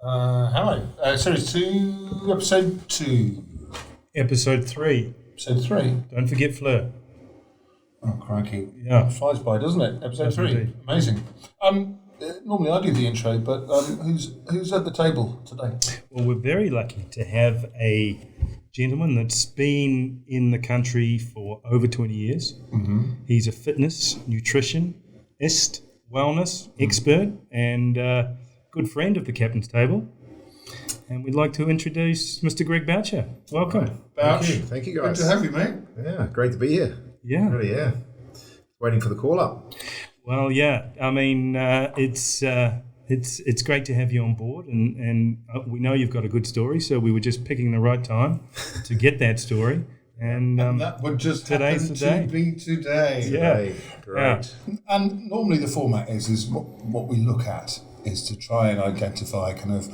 Hello. Series 2, Episode 2. Episode 3. Episode 3. Don't forget Fleur. Oh, crikey. Yeah. It flies by, doesn't it? Episode Does 3. indeed. Amazing. Normally I do the intro, but who's at the table today? Well, we're very lucky to have a gentleman that's been in the country for over 20 years. Mm-hmm. He's a fitness, nutritionist, wellness expert, and good friend of the captain's table. And we'd like to introduce Mr. Greg Boucher. Welcome. Boucher. Thank you, Good guys. to have you, mate. Yeah, great to be here. Yeah. Really, yeah. Waiting for the call up. Well, yeah. I mean, it's great to have you on board, and we know you've got a good story. So we were just picking the right time to get that story, and That would just today's happen the day. to be today. Yeah. Great. And normally the format is what we look at is to try and identify kind of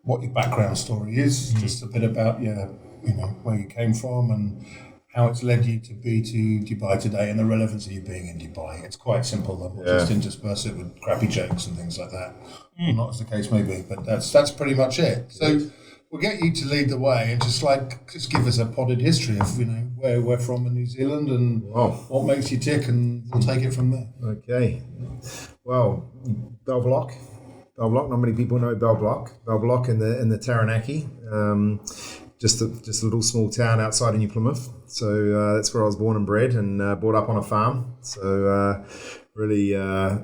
what your background story is, just a bit about where you came from and how it's led you to be to Dubai today and the relevance of you being in Dubai. It's quite simple, and we'll just intersperse it with crappy jokes and things like that. Not as the case may be, but that's pretty much it. So we'll get you to lead the way and just give us a potted history of where we're from in New Zealand and what makes you tick, and we'll take it from there. Okay. Well, Bell Block. Not many people know Bell Block. Bell Block in the Taranaki. Just a little small town outside of New Plymouth. So that's where I was born and bred, and brought up on a farm. So really, a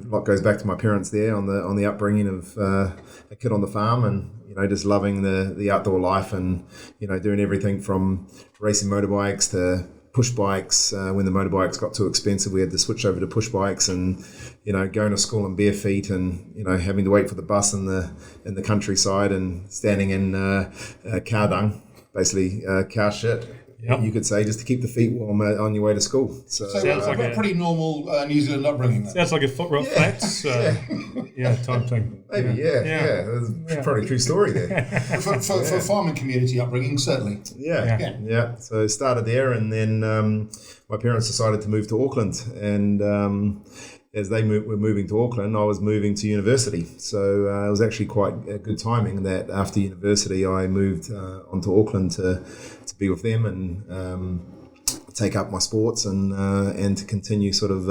lot goes back to my parents there on the upbringing of a kid on the farm, and just loving the outdoor life, and doing everything from racing motorbikes to push bikes. When the motorbikes got too expensive, we had to switch over to push bikes, and going to school in bare feet, and having to wait for the bus in the countryside, and standing in cow dung, basically cow shit. Yep. You could say, just to keep the feet warm on your way to school. So Sounds like a pretty normal New Zealand upbringing. Then. Sounds like a foot rock flats, type thing. maybe, That's probably a true story there. For farming community upbringing, certainly. Yeah. So started there, and then my parents decided to move to Auckland, and as they were moving to Auckland, I was moving to university. So it was actually quite a good timing that after university I moved onto Auckland to be with them and take up my sports and to continue sort of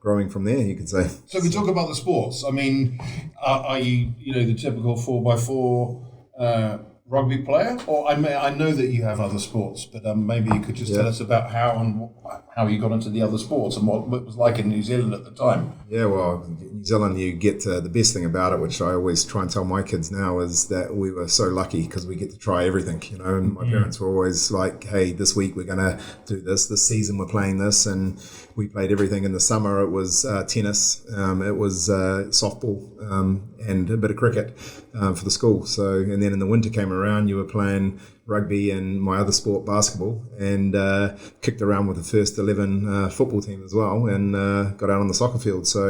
growing from there, you could say. So if we talk about the sports, I mean, are you the typical 4x4 rugby player? Or I know that you have other sports, but maybe you could just tell us about how you got into the other sports and what it was like in New Zealand at the time. Yeah, well, New Zealand, you get the best thing about it, which I always try and tell my kids now, is that we were so lucky because we get to try everything, and my parents were always like, hey, this week we're going to do this season we're playing this, and we played everything. In the summer it was tennis, it was softball, and a bit of cricket for the school. So, and then in the winter came around, you were playing rugby and my other sport, basketball, and kicked around with the first 11 football team as well, and got out on the soccer field. So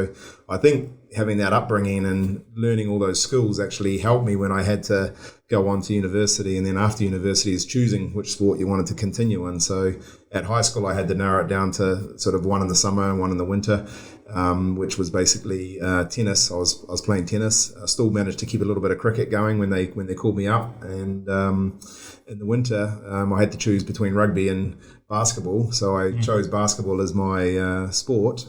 I think having that upbringing and learning all those skills actually helped me when I had to go on to university, and then after university is choosing which sport you wanted to continue in. So at high school I had to narrow it down to sort of one in the summer and one in the winter, which was basically tennis. I was playing tennis. I still managed to keep a little bit of cricket going when they called me up, and in the winter I had to choose between rugby and basketball. So I chose basketball as my sport.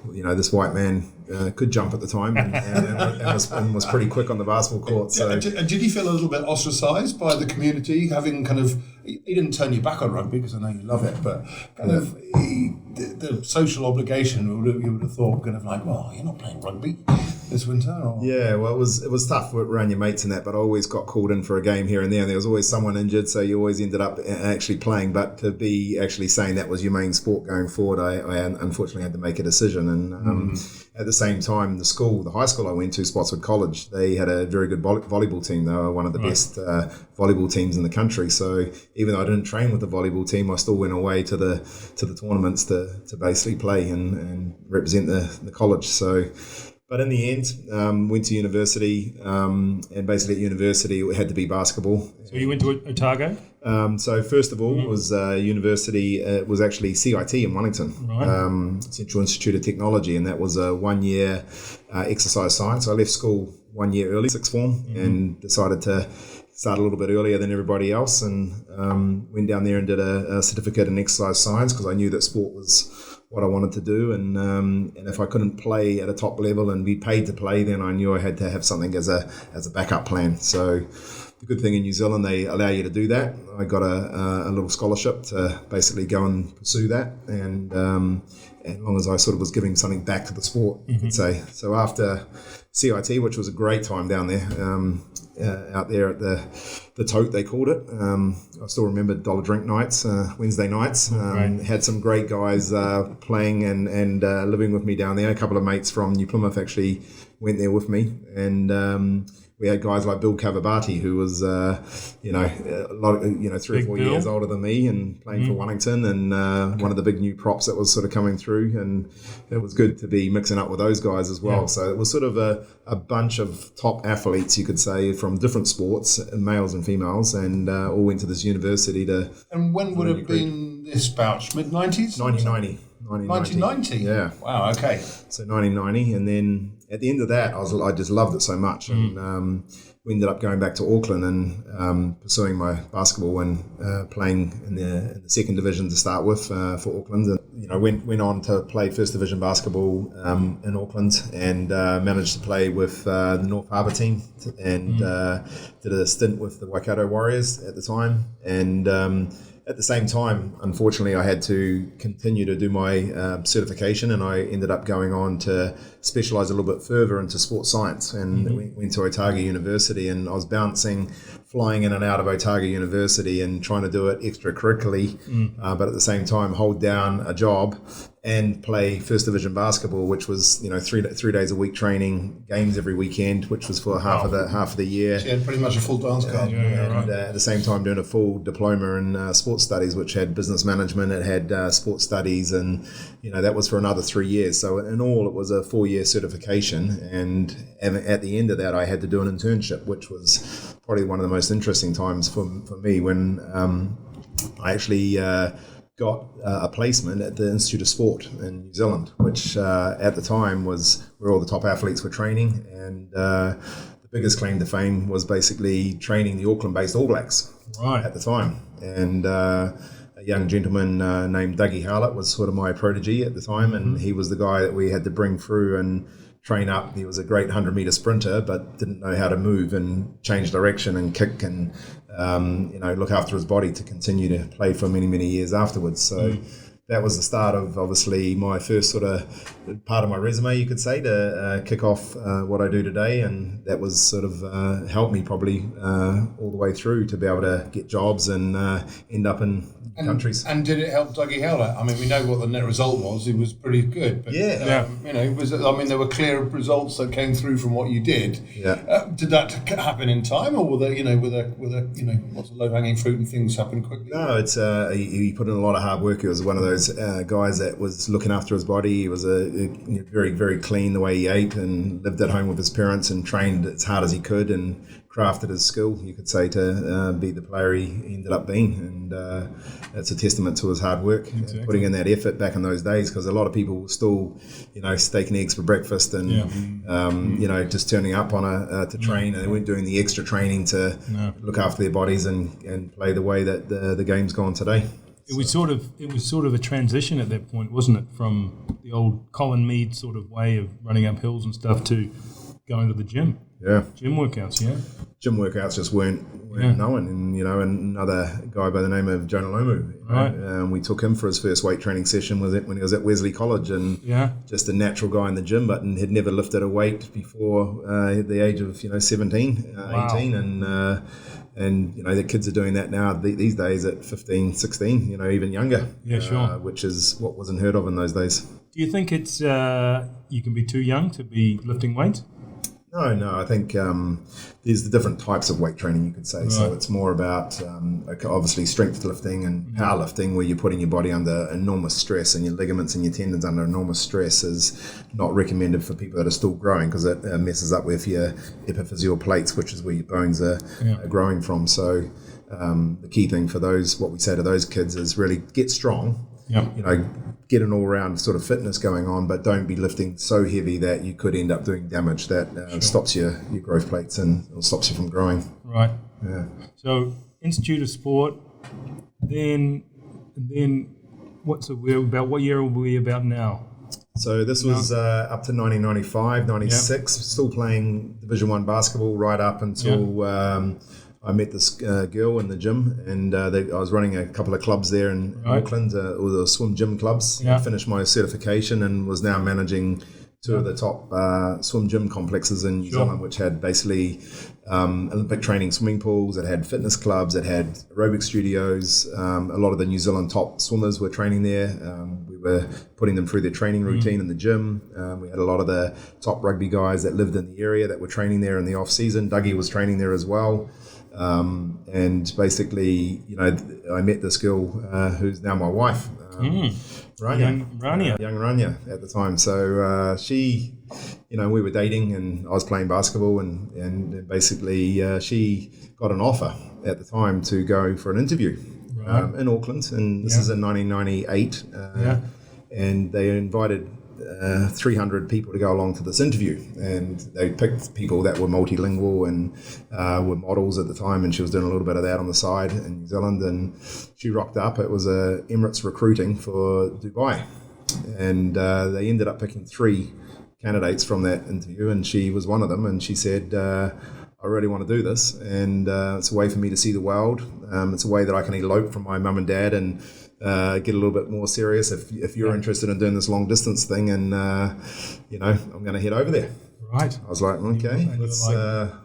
This white man could jump at the time and was pretty quick on the basketball court. So did you feel a little bit ostracised by the community, having kind of, he didn't turn you back on rugby because I know you love it, but kind of the social obligation, you would have thought kind of like, well, you're not playing rugby this winter? Or? Yeah, well, it was tough around your mates and that, but I always got called in for a game here and there. There was always someone injured, so you always ended up actually playing. But to be actually saying that was your main sport going forward, I unfortunately had to make a decision. And at the same time, the high school I went to, Spotswood College, they had a very good volleyball team. They were one of the best volleyball teams in the country. So even though I didn't train with the volleyball team, I still went away to the tournaments to basically play and represent the college. So But in the end, went to university, and basically at university it had to be basketball. So you went to Otago? So first of all was university. It was actually CIT in Wellington, Right. Central Institute of Technology, and that was a 1 year exercise science. I left school 1 year early, sixth form, and decided to start a little bit earlier than everybody else, and went down there and did a certificate in exercise science because I knew that sport was what I wanted to do, and if I couldn't play at a top level and be paid to play, then I knew I had to have something as a backup plan. So the good thing in New Zealand, they allow you to do that. I got a little scholarship to basically go and pursue that, and as long as I sort of was giving something back to the sport, you could say. So after CIT, which was a great time down there, out there at the tote, they called it. I still remember dollar drink nights, Wednesday nights. Had some great guys playing and living with me down there. A couple of mates from New Plymouth actually went there with me, and we had guys like Bill Cavabati, who was, a lot of, 3 or 4 years older than me and playing for Wellington, and one of the big new props that was sort of coming through, and it was good to be mixing up with those guys as well. Yeah. So it was sort of a bunch of top athletes, you could say, from different sports, males and females, and all went to this university to... And when would have been this Boucher? Mid-90s? 1990. 1990? Yeah. Wow, okay. So 1990, and then at the end of that, I just loved it so much, and we ended up going back to Auckland and pursuing my basketball and playing in the second division to start with for Auckland, and went on to play first division basketball in Auckland, and managed to play with the North Harbour team, and did a stint with the Waikato Warriors at the time, and at the same time, unfortunately, I had to continue to do my certification, and I ended up going on to specialise a little bit further into sports science, and went to Otago University, and I was flying in and out of Otago University and trying to do it extracurricularly, but at the same time hold down a job and play first division basketball, which was 3 days a week training, games every weekend, which was for half of the year. She had pretty much a full dance card. And at the same time doing a full diploma in sports studies, which had business management, it had sports studies, and that was for another 3 years. So in all, it was a 4-year certification, and at the end of that, I had to do an internship, which was probably one of the most interesting times for me, when I actually got a placement at the Institute of Sport in New Zealand, which at the time was where all the top athletes were training, and the biggest claim to fame was basically training the Auckland-based All Blacks at the time. And a young gentleman named Dougie Howlett was sort of my protege at the time, and he was the guy that we had to bring through and train up. He was a great 100-meter sprinter, but didn't know how to move and change direction and kick and look after his body to continue to play for many, many years afterwards. So that was the start of, obviously, my first sort of part of my resume, you could say, to kick off what I do today. And that was sort of helped me probably all the way through to be able to get jobs and end up in countries. And did it help Dougie Howlett? I mean, we know what the net result was. It was pretty good. But, there were clear results that came through from what you did. Yeah. Did that happen in time, or were there, lots of low-hanging fruit and things happen quickly? No, it's he put in a lot of hard work. He was one of those guys that was looking after his body. He was very, very clean the way he ate, and lived at home with his parents and trained as hard as he could and crafted his skill, you could say, to be the player he ended up being. And that's a testament to his hard work, putting in that effort back in those days, because a lot of people were still, steak and eggs for breakfast and, just turning up on to train, and they weren't doing the extra training to look after their bodies and play the way that the game's gone today. It was sort of a transition at that point, wasn't it, from the old Colin Mead sort of way of running up hills and stuff to going to the gym. Yeah. Gym workouts, Gym workouts just weren't known. And, and another guy by the name of Jonah Lomu, we took him for his first weight training session when he was at Wesley College, and just a natural guy in the gym, but had never lifted a weight before the age of, 17, 18. And the kids are doing that now these days at 15, 16, even younger. Yeah, sure. Which is what wasn't heard of in those days. Do you think it's you can be too young to be lifting weights? No. I think there's the different types of weight training, you could say. Right. So it's more about obviously strength lifting and powerlifting, where you're putting your body under enormous stress, and your ligaments and your tendons under enormous stress is not recommended for people that are still growing, because it messes up with your epiphyseal plates, which is where your bones are growing from. So the key thing for those, what we say to those kids, is really get strong. Yep. Get an all-round sort of fitness going on, but don't be lifting so heavy that you could end up doing damage that stops your growth plates and stops you from growing. Right. Yeah. So Institute of Sport, then what's the we're about? What year are we about now? So this was up to 1995, 96, still playing Division 1 basketball right up until I met this girl in the gym, and I was running a couple of clubs there in Auckland, all the swim gym clubs. I finished my certification and was now managing two of the top swim gym complexes in New Zealand, which had basically Olympic training swimming pools, it had fitness clubs, it had aerobic studios. A lot of the New Zealand top swimmers were training there. We were putting them through their training routine in the gym. We had a lot of the top rugby guys that lived in the area that were training there in the off season. Dougie was training there as well. And basically, I met this girl who's now my wife, Rania. Young Rania at the time. So she, we were dating, and I was playing basketball, and basically she got an offer at the time to go for an interview in Auckland, and this is in 1998, and they invited 300 people to go along to this interview, and they picked people that were multilingual and were models at the time, and she was doing a little bit of that on the side in New Zealand, and she rocked up. It was Emirates recruiting for Dubai, and they ended up picking 3 candidates from that interview, and she was one of them, and she said, I really want to do this, and it's a way for me to see the world. It's a way that I can elope from my mum and dad and get a little bit more serious if you're interested in doing this long distance thing, and I'm going to head over there. Right. I was like, okay.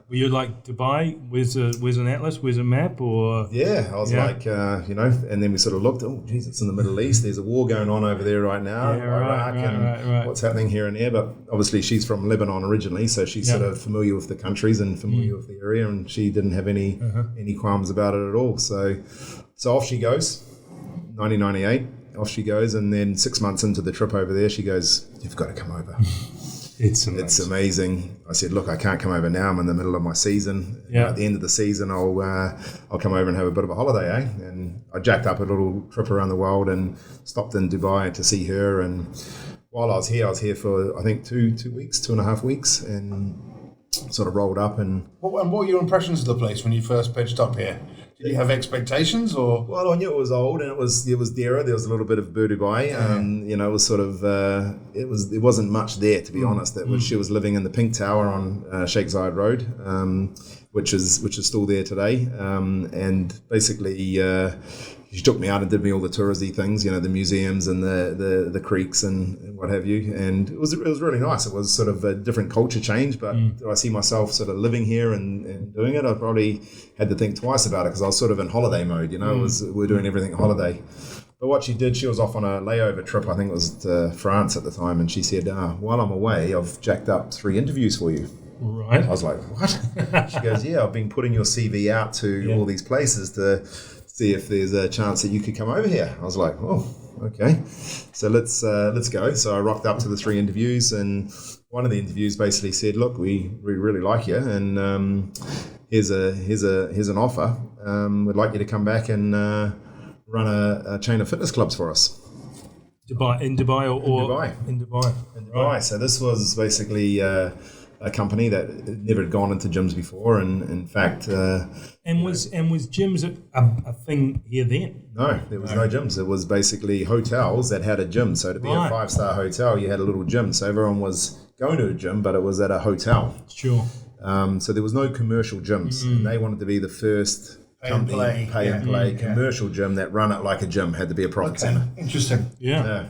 Were you like Dubai? Where's an atlas? Where's a map? Or yeah, I was like, and then we sort of looked. Oh, geez, it's in the Middle East. There's a war going on over there right now, Iraq, and what's happening here and there. But obviously, she's from Lebanon originally, so she's sort of familiar with the countries and familiar with the area, and she didn't have any qualms about it at all. So off she goes. 1998, off she goes, and then 6 months into the trip over there, she goes, "You've got to come over." It's amazing. I said, "Look, I can't come over now. I'm in the middle of my season. At the end of the season, I'll come over and have a bit of a holiday, eh?" And I jacked up a little trip around the world and stopped in Dubai to see her. And while I was here for I think 2.5 weeks, and sort of rolled up. And what were your impressions of the place when you first pitched up here? Did you have expectations, or? Well, I knew it was old, and it was dearer. There was a little bit of Dubai. It was sort of it wasn't much there, to be honest. She was living in the Pink Tower on Sheikh Zayed Road, which is still there today. And basically, she took me out and did me all the touristy things, the museums and the creeks and what have you. And it was really nice. It was sort of a different culture change, but do I see myself sort of living here and doing it? I probably had to think twice about it, because I was sort of in holiday mode, we're doing everything holiday. But what she did, she was off on a layover trip, I think it was to France at the time, and she said, while I'm away, I've jacked up 3 interviews for you. Right. I was like, what? She goes, I've been putting your CV out to all these places to see if there's a chance that you could come over here. I was like, oh, okay. So let's go. So I rocked up to the 3 interviews, and one of the interviews basically said, look, we really like you, and here's an offer. We'd like you to come back and run a chain of fitness clubs for us. In Dubai. In Dubai. Right. So this was basically a company that never had gone into gyms before, and in fact, was gyms a thing here then? No, there was no gyms. It was basically hotels that had a gym. So to be a 5-star hotel, you had a little gym. So everyone was going to a gym, but it was at a hotel. Sure. So there was no commercial gyms, and they wanted to be the first pay and play commercial gym that run it like a gym. Had to be a profit center. Interesting. Yeah.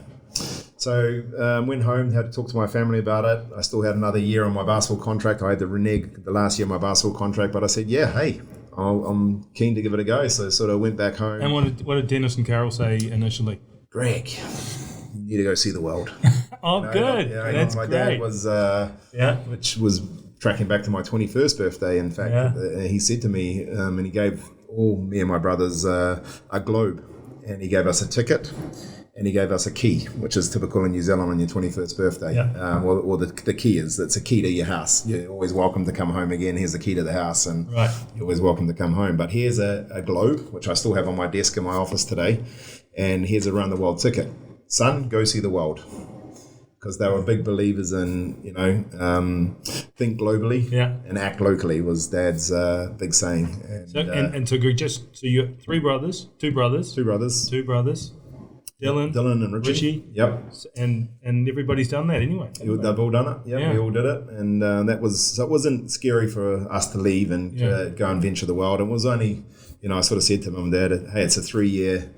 So went home, had to talk to my family about it. I still had another year on my basketball contract. I had to renege the last year of my basketball contract, but I said, hey, I'm keen to give it a go. So sort of went back home. And what did Dennis and Carol say initially? Greg, you need to go see the world. Good. That's my great. Dad was, which was tracking back to my 21st birthday. In fact, he said to me, and he gave all me and my brothers a globe, and he gave us a ticket, and he gave us a key, which is typical in New Zealand on your 21st birthday. Yeah. Well, the key is, it's a key to your house. You're always welcome to come home again. Here's the key to the house, and you're always welcome to come home. But here's a globe, which I still have on my desk in my office today, and here's a round the world ticket. Son, go see the world. Because they were big believers in, think globally and act locally was Dad's big saying. And so Greg, so you got two brothers. Dylan and Richie. Yep. And everybody's done that anyway. They've all done it. Yeah, we all did it. And it wasn't scary for us to leave and go and venture the world. It was only, I sort of said to Mum and Dad, hey, it's a 3-year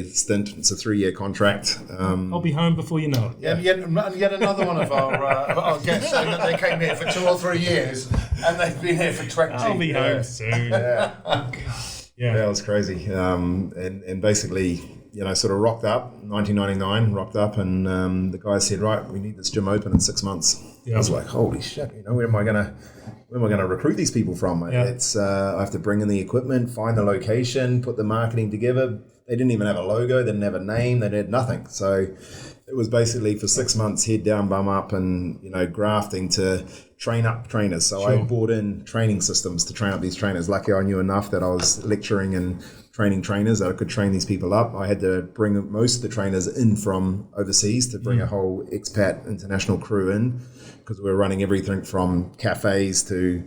stint. It's a 3-year contract. I'll be home before you know it. Yeah, yet another one of our guests saying that they came here for 2 or 3 years and they've been here for 20. I'll be home soon. Yeah, it was crazy. And basically, sort of rocked up, 1999, and the guy said, right, we need this gym open in 6 months. I was like, holy shit, where am I gonna recruit these people from? It's I have to bring in the equipment, find the location, put the marketing together. They didn't even have a logo, they didn't have a name, they had nothing. So it was basically for 6 months, head down, bum up, and grafting to train up trainers. So I brought in training systems to train up these trainers. Lucky I knew enough that I was lecturing and training trainers that I could train these people up. I had to bring most of the trainers in from overseas to bring a whole expat international crew in, because we were running everything from cafes to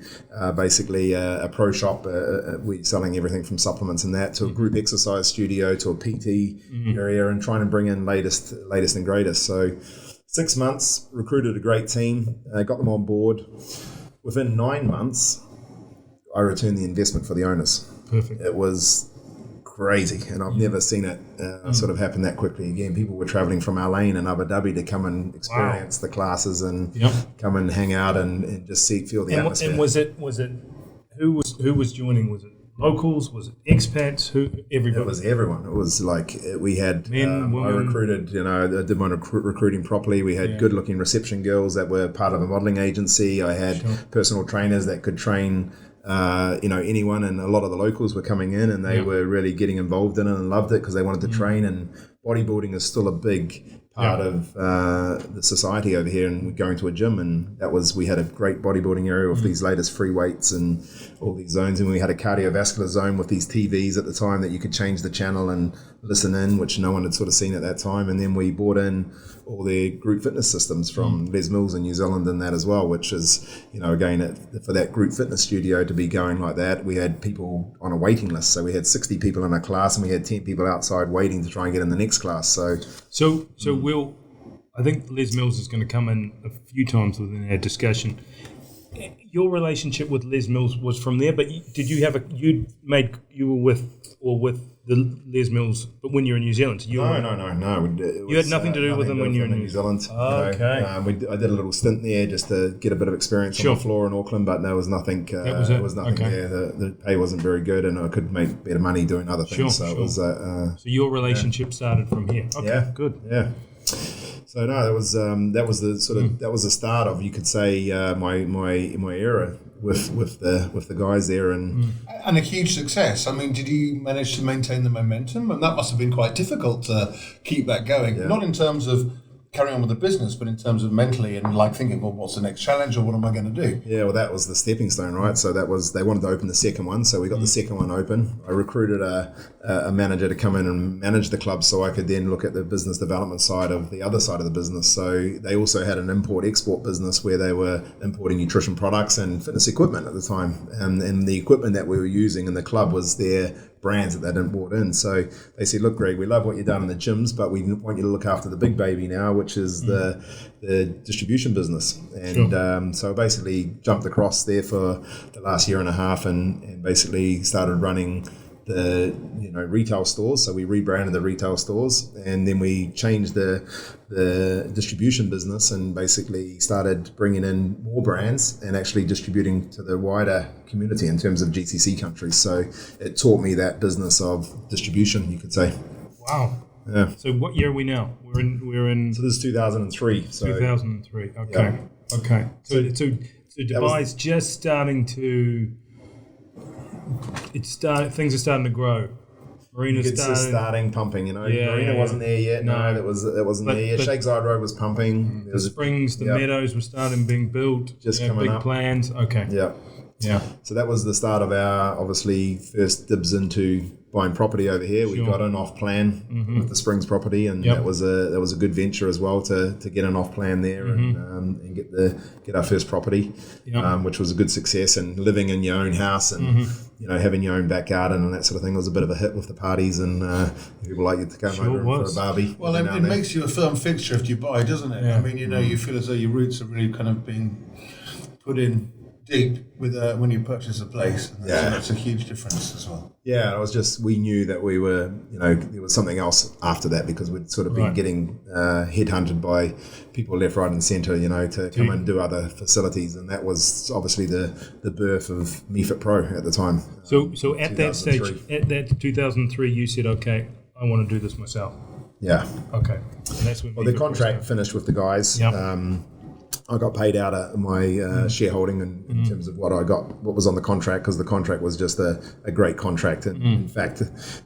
basically a pro shop. We're selling everything from supplements and that to a group exercise studio to a PT area, and trying to bring in latest and greatest. So 6 months, recruited a great team, got them on board. Within 9 months, I returned the investment for the owners. Perfect. It was crazy, and I've never seen it sort of happen that quickly again. People were traveling from Al Ain and Abu Dhabi to come and experience the classes and come and hang out and just feel the atmosphere. And was it who was joining? Was it locals? Was it expats? Everybody? It was everyone. It was like we had men, women. I recruited. I did my recruiting properly. We had good-looking reception girls that were part of a modelling agency. I had personal trainers that could train anyone, and a lot of the locals were coming in, and they were really getting involved in it and loved it because they wanted to train. And bodybuilding is still a big part of the society over here, and going to a gym, and we had a great bodybuilding area with these latest free weights and all these zones, and we had a cardiovascular zone with these TVs at the time that you could change the channel and listen in, which no one had sort of seen at that time. And then we brought in all the group fitness systems from Les Mills in New Zealand and that as well, which is, again, for that group fitness studio to be going like that, we had people on a waiting list. So we had 60 people in a class, and we had 10 people outside waiting to try and get in the next class. So Will, I think Les Mills is going to come in a few times within our discussion. Your relationship with Les Mills was from there, but did you have you were with the Les Mills, but when you were in New Zealand? So No. You had nothing to do with them when you were in New Zealand. Okay. I did a little stint there just to get a bit of experience on the floor in Auckland, but there was nothing. There was nothing there. The pay wasn't very good, and I could make better money doing other things. It was. So your relationship started from here. Okay, good. Yeah. So no, that was the sort of that was the start of, you could say, my era with the guys there, and a huge success. I mean, did you manage to maintain the momentum? And that must have been quite difficult to keep that going. Not in terms of carrying on with the business, but in terms of mentally and thinking, well, what's the next challenge, or what am I going to do? Yeah, well, that was the stepping stone, right? So they wanted to open the second one, so we got the second one open. I recruited a manager to come in and manage the club, so I could then look at the business development side of the other side of the business. So they also had an import-export business where they were importing nutrition products and fitness equipment at the time, and the equipment that we were using in the club was their brands that they didn't brought in. So they said, look, Greg, we love what you've done in the gyms, but we want you to look after the big baby now, which is the distribution business. And so I basically jumped across there for the last year and a half, and basically started running the retail stores. So we rebranded the retail stores, and then we changed the distribution business, and basically started bringing in more brands and actually distributing to the wider community in terms of GCC countries. So it taught me that business of distribution, you could say. Wow. Yeah. So what year are we now? We're in. So this is 2003. So 2003. Okay. Yeah. Okay. So So Dubai's just starting to. Things are starting to grow. Marina's starting pumping. Marina yeah. wasn't there yet. No, that wasn't there yet. Sheikh Zayed Road was pumping. The springs, the meadows were starting being built. Just coming big up. plans. Okay. Yeah. So that was the start of our obviously first dibs into buying property over here. We got an off plan with the Springs property, and that was a good venture as well to get an off plan there and get our first property, which was a good success. And living in your own house and having your own back garden and that sort of thing was a bit of a hit with the parties and people like you to come over for a barbie. Well, it makes you a firm fixture if you buy, doesn't it? Yeah. I mean, you feel as though your roots are really kind of being put in deep with when you purchase a place. And that's a huge difference as well. Yeah, it was just, we knew that we were, there was something else after that because we'd sort of been getting headhunted by people left, right and centre, to come and do other facilities. And that was obviously the birth of MeFitPro at the time. So at that stage, at that 2003, you said, okay, I want to do this myself. Yeah. Okay. And that's when the contract finished with the guys. Yep. I got paid out of my shareholding in terms of what was on the contract, because the contract was just a great contract. And in fact,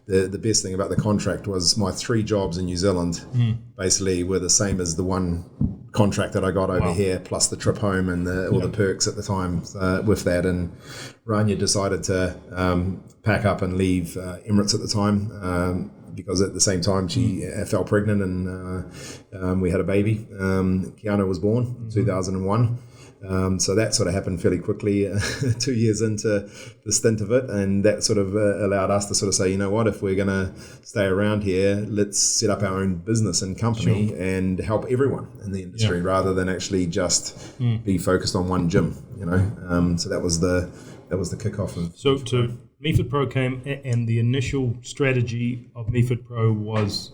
the best thing about the contract was my 3 jobs in New Zealand basically were the same as the one contract that I got over here, plus the trip home and all the perks at the time with that. And Rania decided to pack up and leave Emirates at the time. Because at the same time she fell pregnant and we had a baby. Kiana was born in 2001. So that sort of happened fairly quickly, 2 years into the stint of it. And that sort of allowed us to sort of say, you know what, if we're going to stay around here, let's set up our own business and company and help everyone in the industry rather than actually just be focused on one gym, So that was the kickoff. So MeFitPro came, and the initial strategy of MeFitPro was?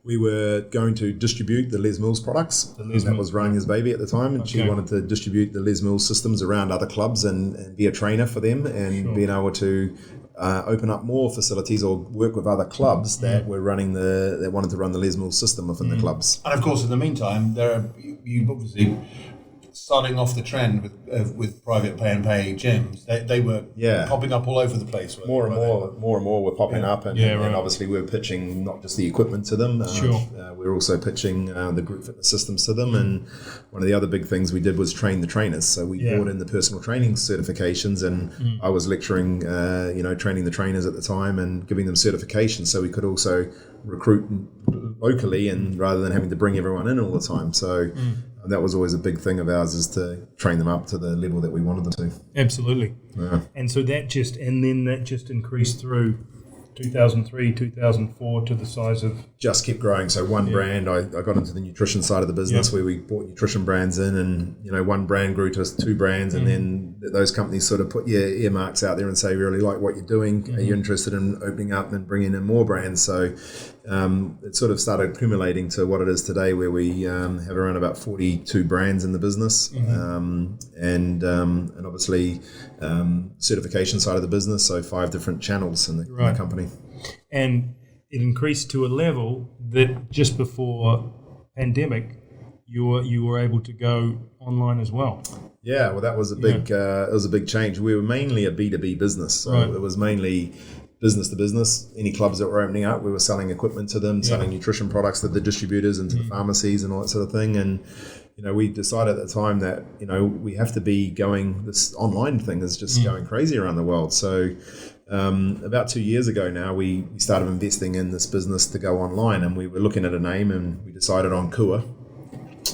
We were going to distribute the Les Mills products. That was Rania's baby at the time, and she wanted to distribute the Les Mills systems around other clubs and be a trainer for them and being able to open up more facilities or work with other clubs that were running that wanted to run the Les Mills system within the clubs. And of course, in the meantime, you obviously starting off the trend with private pay and pay gyms. They were popping up all over the place. More and more were popping up, and obviously we were pitching not just the equipment to them. We were also pitching the group fitness systems to them, and one of the other big things we did was train the trainers. So we brought in the personal training certifications, and I was lecturing, training the trainers at the time and giving them certifications, so we could also recruit locally and rather than having to bring everyone in all the time. So that was always a big thing of ours, is to train them up to the level that we wanted them to. Absolutely. Yeah. And so that just increased through 2003, 2004 to the size of... Just kept growing. So one brand, I got into the nutrition side of the business where we bought nutrition brands in, and one brand grew to 2 brands, and then those companies sort of put earmarks out there and say, we really like what you're doing. Are you interested in opening up and bringing in more brands? So it sort of started accumulating to what it is today, where we have around about 42 brands in the business, and obviously certification side of the business, so 5 different channels in the company. And it increased to a level that just before pandemic, you were able to go online as well. Yeah, well, that was a big it was a big change. We were mainly a B2B business, so it was mainly business to business. Any clubs that were opening up, we were selling equipment to them, selling nutrition products to the distributors and to the pharmacies and all that sort of thing. And we decided at the time that we have to be going. This online thing is just going crazy around the world. So about 2 years ago now, we started investing in this business to go online, and we were looking at a name, and we decided on Kua,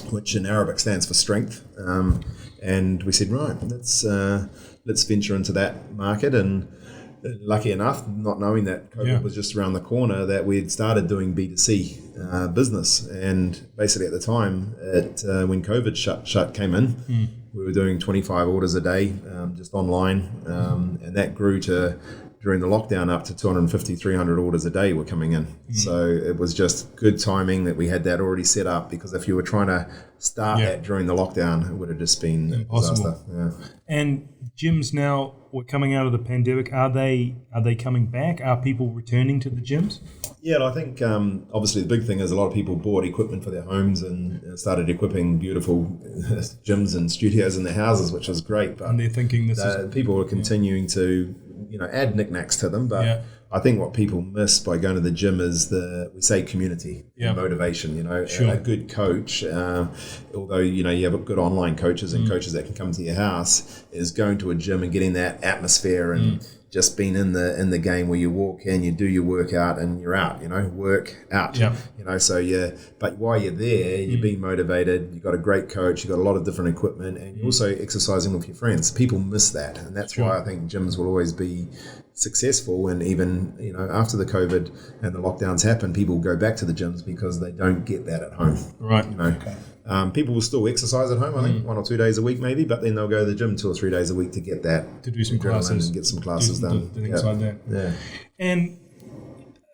which in Arabic stands for strength. And we said, right, let's venture into that market. And lucky enough, not knowing that COVID was just around the corner, that we had started doing B2C business. And basically at the time, when COVID came in, we were doing 25 orders a day, just online. And that grew to, during the lockdown, up to 250, 300 orders a day were coming in. So it was just good timing that we had that already set up, because if you were trying to start that during the lockdown, it would have just been impossible. And gyms now we're coming out of the pandemic. Are they coming back? Are people returning to the gyms? Yeah, and I think obviously the big thing is a lot of people bought equipment for their homes and started equipping beautiful gyms and studios in their houses, which is great. But And they're thinking this is people are continuing to add knickknacks to them, but I think what people miss by going to the gym is we say community and motivation. A good coach, although you have good online coaches and coaches that can come to your house, is going to a gym and getting that atmosphere and just being in the game where you walk in, you do your workout and you're out. Work out. But while you're there, you're being motivated. You've got a great coach. You've got a lot of different equipment, and you're also exercising with your friends. People miss that, and that's why I think gyms will always be successful. And even after the COVID and the lockdowns happen, people go back to the gyms because they don't get that at home. Right. People will still exercise at home, I think, 1 or 2 days a week maybe, but then they'll go to the gym 2 or 3 days a week to get that, to do some adrenaline classes, and get some classes done. Things like that. Yeah. And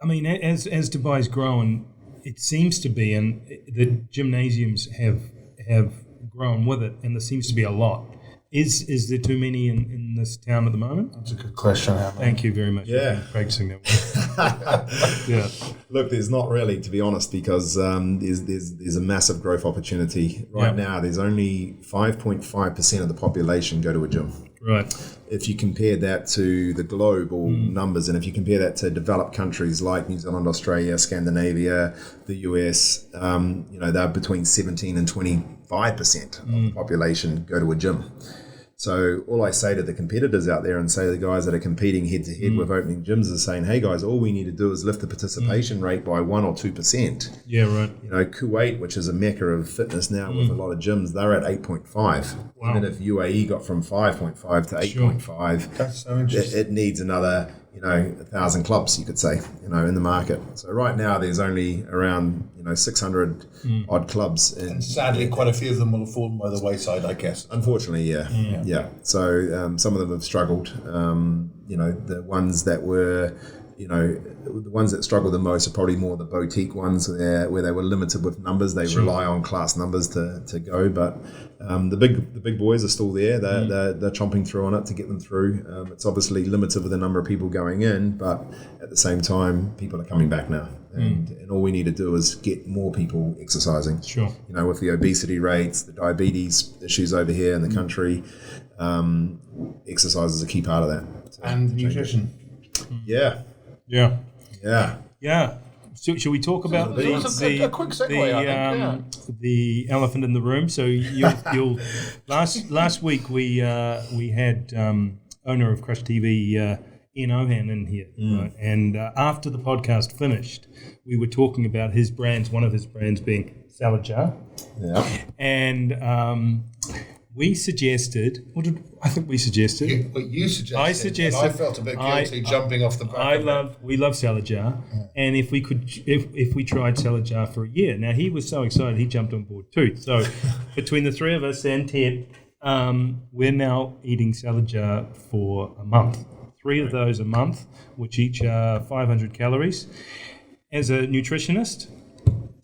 I mean, as Dubai's grown, it seems to be, and the gymnasiums have grown with it, and there seems to be a lot. Is there too many in this town at the moment? That's a good question, Alan. Thank you very much. Yeah. For practicing that one. Yeah. Look, there's not really, to be honest, because there's a massive growth opportunity. Right now, there's only 5.5% of the population go to a gym. Right. If you compare that to the global numbers, and if you compare that to developed countries like New Zealand, Australia, Scandinavia, the US, they're between 17 and 25% of the population go to a gym. So all I say to the competitors out there and say to the guys that are competing head to head with opening gyms is saying, hey guys, all we need to do is lift the participation rate by 1 or 2%. Yeah, right. Kuwait, which is a mecca of fitness now with a lot of gyms, they're at 8.5. Wow. Even if UAE got from 5.5 to 8.5, That's so interesting. it needs another 1,000 clubs, you could say, in the market. So right now there's only around 600 odd clubs, And sadly, quite a few of them will have fallen by the wayside, I guess. unfortunately, yeah. So some of them have struggled. The ones that were, the ones that struggle the most are probably more the boutique ones where they were limited with numbers. They rely on class numbers to go, but the big boys are still there. They're chomping through on it to get them through. It's obviously limited with the number of people going in, but at the same time, people are coming back now. And all we need to do is get more people exercising. Sure. With the obesity rates, the diabetes issues over here in the country, exercise is a key part of that. And nutrition. Yeah. Yeah. Yeah. Yeah. So, shall we talk about It was a quick segue, I think, the elephant in the room? So you'll last week we had owner of Crush TV Ian Ohan in here, right? And after the podcast finished, we were talking about his brands. One of his brands being Salad Jar, and we suggested. I think we suggested. You suggested. I suggested. And I felt a bit guilty jumping off the back. We love Salad Jar, and if we tried Salad Jar for a year. Now he was so excited he jumped on board too. So between the three of us and Ted, we're now eating Salad Jar for a month. 3 of those a month, which each are 500 calories. As a nutritionist,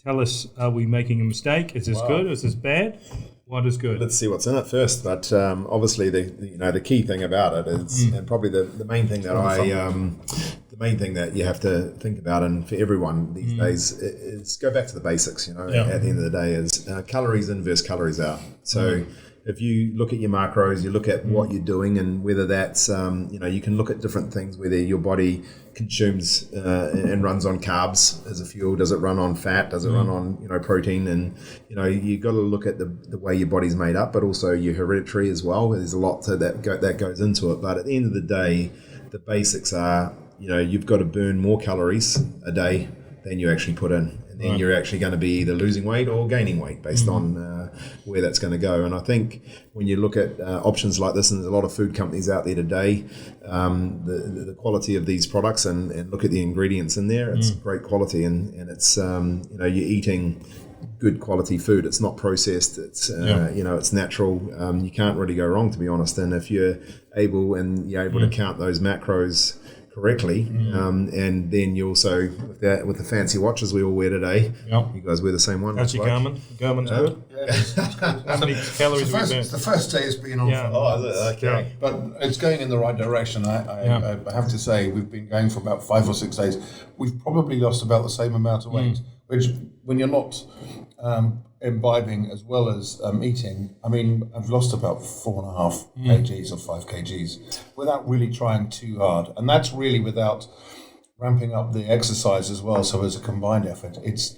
tell us: are we making a mistake? Is this good? Is this bad? What is good? Let's see what's in it first. But obviously, the key thing about it is, and probably the main thing that the main thing that you have to think about, and for everyone these days, is go back to the basics. At the end of the day, is calories in versus calories out. So. If you look at your macros, you look at what you're doing, and whether that's, you can look at different things, whether your body consumes and runs on carbs as a fuel. Does it run on fat? Does it run on, protein? And, you've got to look at the way your body's made up, but also your hereditary as well. There's a lot that goes into it. But at the end of the day, the basics are, you've got to burn more calories a day than you actually put in. And then you're actually going to be either losing weight or gaining weight based on where that's going to go. And I think when you look at options like this, and there's a lot of food companies out there today, the quality of these products and look at the ingredients in there, it's great quality, and it's you're eating good quality food. It's not processed. It's it's natural. You can't really go wrong, to be honest. And if you're able to count those macros correctly. And then you also, with the fancy watches we all wear today, you guys wear the same one. How's your Garmin? Garmin's good? How many calories have you It's the first day it's been on Yeah. for. Oh, is it? Okay. But it's going in the right direction. I have to say, we've been going for about 5 or 6 days. We've probably lost about the same amount of weight, which when you're not imbibing as well as eating, I mean, I've lost about 4.5 kgs or 5 kgs without really trying too hard. And that's really without ramping up the exercise as well. So as a combined effort, it's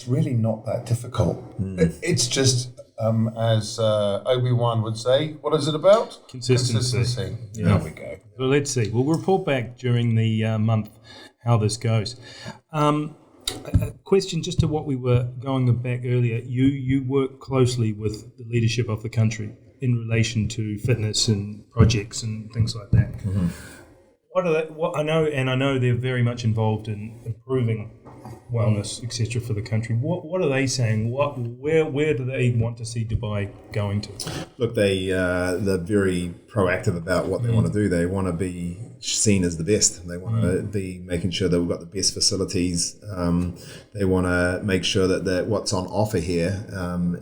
really not that difficult. It's just, as Obi-Wan would say, what is it about? Consistency. There we go. Well, let's see. We'll report back during the month how this goes. A question just to what we were going back earlier. You work closely with the leadership of the country in relation to fitness and projects and things like that. What are they, I know they're very much involved in improving wellness, etc., for the country. What are they saying? Where do they want to see Dubai going to? Look, they're very proactive about what they want to do. They want to be seen as the best. They want to be making sure that we've got the best facilities. They want to make sure that what's on offer here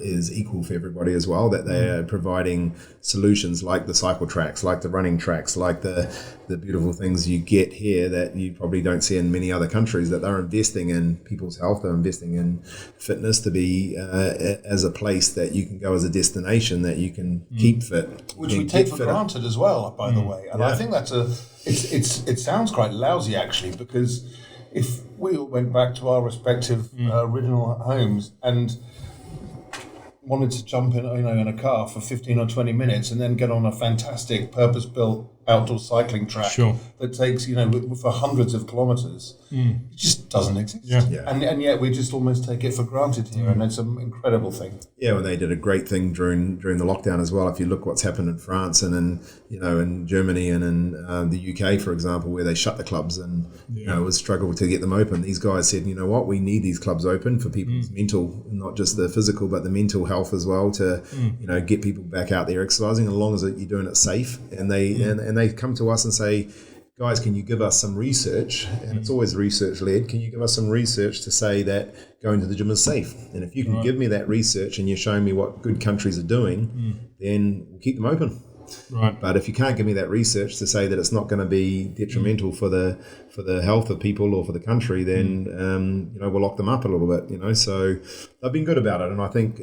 is equal for everybody as well, that they are providing solutions like the cycle tracks, like the running tracks, like the beautiful things you get here that you probably don't see in many other countries, that they're investing in people's health, they're investing in fitness to be as a place that you can go as a destination that you can keep fit. Which we take for granted as well, by the way. And I think that's it sounds quite lousy actually, because if we all went back to our respective original homes and wanted to jump in a car for 15 or 20 minutes and then get on a fantastic purpose-built outdoor cycling track that takes for hundreds of kilometers, it just doesn't exist. And yet we just almost take it for granted here, and it's an incredible thing. Well, they did a great thing during the lockdown as well. If you look what's happened in France and in Germany and in the UK, for example, where they shut the clubs and it was struggle to get them open. These guys said, we need these clubs open for people's mental, not just the physical, but the mental health as well, to get people back out there exercising, as long as you're doing it safe. And they come to us and say, guys, can you give us some research? And it's always research led. Can you give us some research to say that going to the gym is safe? And if you can give me that research and you're showing me what good countries are doing, then we'll keep them open. Right. But if you can't give me that research to say that it's not going to be detrimental for the health of people or for the country, then we'll lock them up a little bit. So they've been good about it, and I think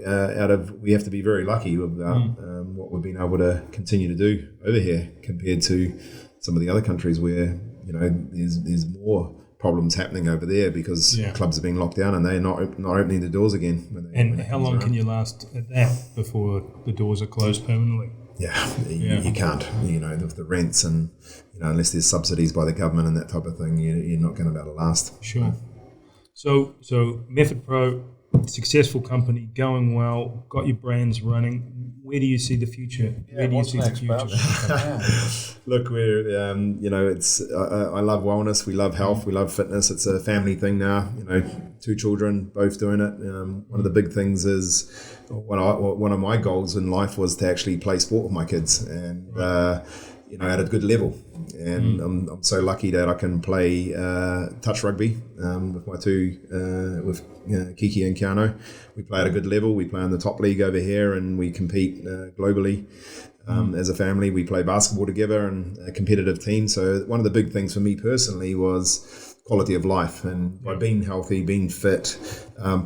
we have to be very lucky about what we've been able to continue to do over here compared to some of the other countries where there's more problems happening over there because clubs are being locked down and they're not opening the doors again. And how long can you last at that before the doors are closed permanently? You can't. The rents and unless there's subsidies by the government and that type of thing, you're not going to be able to last. Sure. So MeFitPro, successful company, going well, got your brands running. Where do you see the future? Where do you see the future? Look, we're I love wellness. We love health. We love fitness. It's a family thing now. 2 children, both doing it. One of the big things is one of my goals in life was to actually play sport with my kids and at a good level. And I'm so lucky that I can play touch rugby with my 2 with Kiki and Keanu. We play at a good level. We play in the top league over here, and we compete globally. As a family, we play basketball together and a competitive team. So one of the big things for me personally was quality of life, and by being healthy, being fit,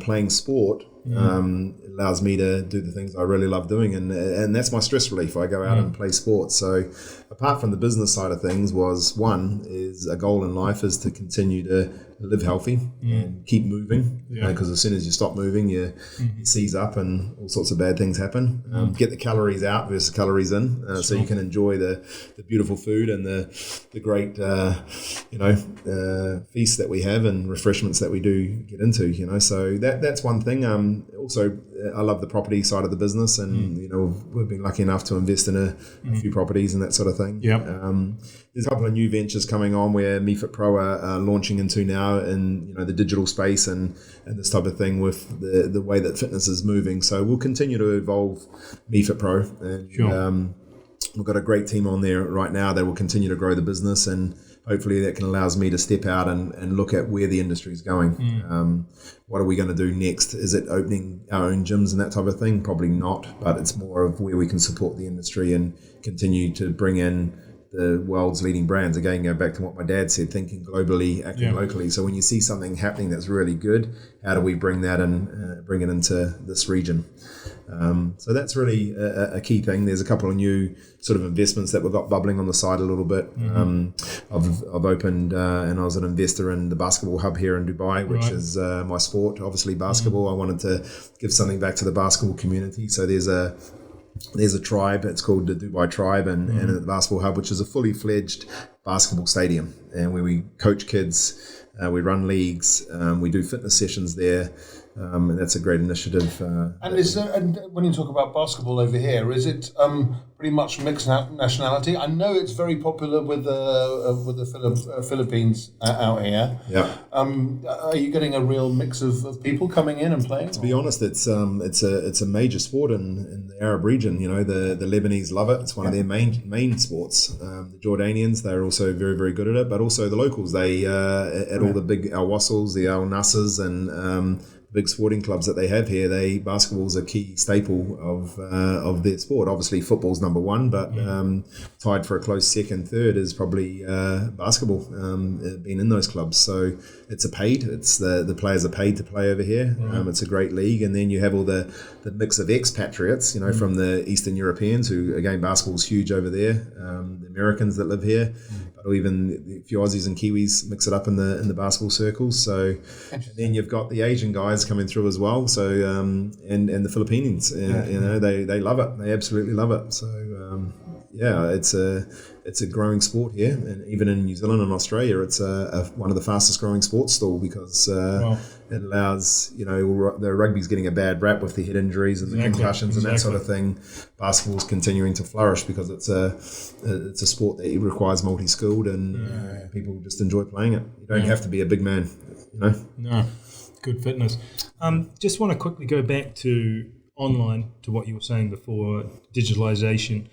playing sport allows me to do the things I really love doing, and that's my stress relief. I go out and play sports. So apart from the business side of things, is a goal in life is to continue to live healthy and keep moving, because as soon as you stop moving, you seize up and all sorts of bad things happen. Get the calories out versus calories in, so you can enjoy the beautiful food and the great feasts that we have and refreshments that we do get into. So that's one thing. Also, I love the property side of the business, and we've been lucky enough to invest in a few properties and that sort of thing. There's a couple of new ventures coming on where MeFitPro are launching into now in the digital space and this type of thing with the way that fitness is moving. So we'll continue to evolve MeFitPro and we've got a great team on there right now that will continue to grow the business, and hopefully that can allows me to step out and look at where the industry is going. What are we going to do next? Is it opening our own gyms and that type of thing? Probably not, but it's more of where we can support the industry and continue to bring in the world's leading brands. Again, go back to what my dad said, thinking globally, acting locally. So when you see something happening that's really good, how do we bring that in, bring it into this region? So that's really a key thing. There's a couple of new sort of investments that we've got bubbling on the side a little bit. I've opened, and I was an investor in the basketball hub here in Dubai, which is my sport, obviously basketball. I wanted to give something back to the basketball community. So there's a tribe, it's called the Dubai Tribe, and the basketball hub, which is a fully fledged basketball stadium, and where we coach kids, we run leagues, we do fitness sessions there. And that's a great initiative. And when you talk about basketball over here, is it pretty much mixed nationality? I know it's very popular with the Philippines out here. Yeah. Are you getting a real mix of people coming in and playing? To be honest, it's a major sport in the Arab region. You know, the Lebanese love it. It's one of their main sports. The Jordanians, they're also very, very good at it. But also the locals, they at all the big Al Wassals, the Al Nassers, and big sporting clubs that they have here, basketball's a key staple of their sport. Obviously, football's number one, but tied for a close second, third is probably basketball. Being in those clubs, so it's the players are paid to play over here. It's a great league, and then you have all the mix of expatriates, you know, from the Eastern Europeans, who again basketball's huge over there. The Americans that live here. Or even a few Aussies and Kiwis mix it up in the basketball circles. So, and then you've got the Asian guys coming through as well. So, and the Filipinos, you know, they love it. They absolutely love it. So, it's a growing sport here, and even in New Zealand and Australia, it's one of the fastest growing sports still, because it allows, you know, the rugby's getting a bad rap with the head injuries and the concussions and that sort of thing. Basketball's continuing to flourish because it's a sport that requires multi-skilled, and people just enjoy playing it. You don't have to be a big man, you know. No, good fitness. Just want to quickly go back to online, to what you were saying before, digitalization.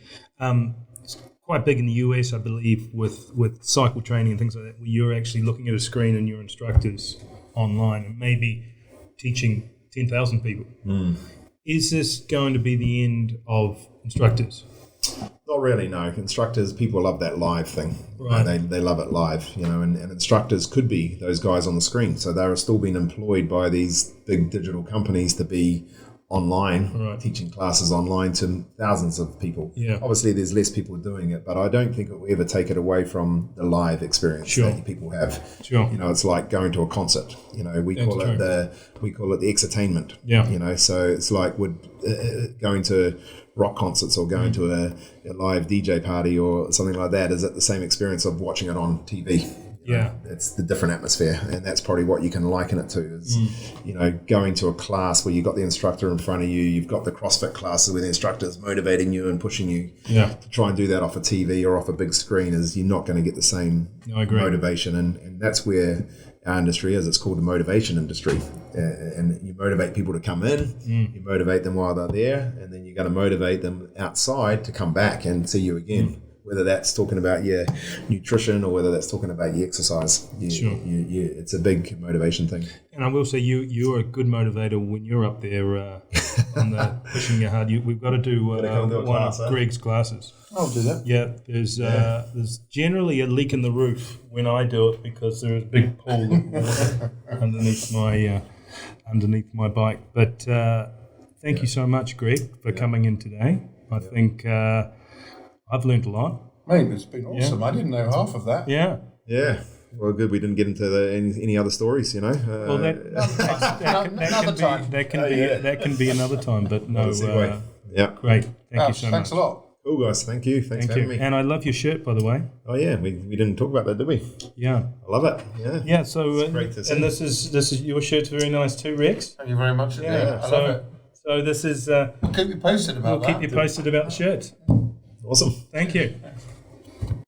It's quite big in the US, I believe, with cycle training and things like that, where you're actually looking at a screen and your instructors online and maybe teaching 10,000 people. Is this going to be the end of instructors? Not really, no. Instructors, people love that live thing. Right. They love it live, you know, and instructors could be those guys on the screen. So they're still being employed by these big digital companies to be online, teaching classes online to thousands of people. Yeah. Obviously, there's less people doing it, but I don't think it will ever take it away from the live experience that people have. Sure. You know, it's like going to a concert. You know, we call it the exertainment. Yeah. You know, so it's like going to rock concerts or going to a live DJ party or something like that. Is it the same experience of watching it on TV? It's the different atmosphere, and that's probably what you can liken it to is, you know, going to a class where you've got the instructor in front of you, you've got the CrossFit classes where the instructor's motivating you and pushing you to try and do that off a TV or off a big screen. Is you're not going to get the same motivation, and that's where our industry is. It's called the motivation industry, and you motivate people to come in, you motivate them while they're there, and then you're going to motivate them outside to come back and see you again. Whether that's talking about your nutrition or whether that's talking about your exercise. It's a big motivation thing. And I will say you're a good motivator when you're up there on the pushing you hard. We've got to do one of Greg's classes. I'll do that. Yeah, there's generally a leak in the roof when I do it because there's a big pool of water underneath my bike. But thank you so much, Greg, for coming in today. I think I've learned a lot. Mate, it's been awesome. I didn't know half of that. Yeah. Yeah. Well, good. We didn't get into any other stories, you know. Well, that can be another time. But no. Great. Thank you so much. Thanks a lot. Cool, guys. Thank you. Thanks for having me. And I love your shirt, by the way. Oh yeah, we didn't talk about that, did we? Yeah. I love it. Yeah. Yeah. So it's great to see. And this is your shirt's very nice too, Rex. Thank you very much. Yeah. I love it. So this is. We'll keep you posted about that. We'll keep you posted about the shirt. Awesome. Thank you.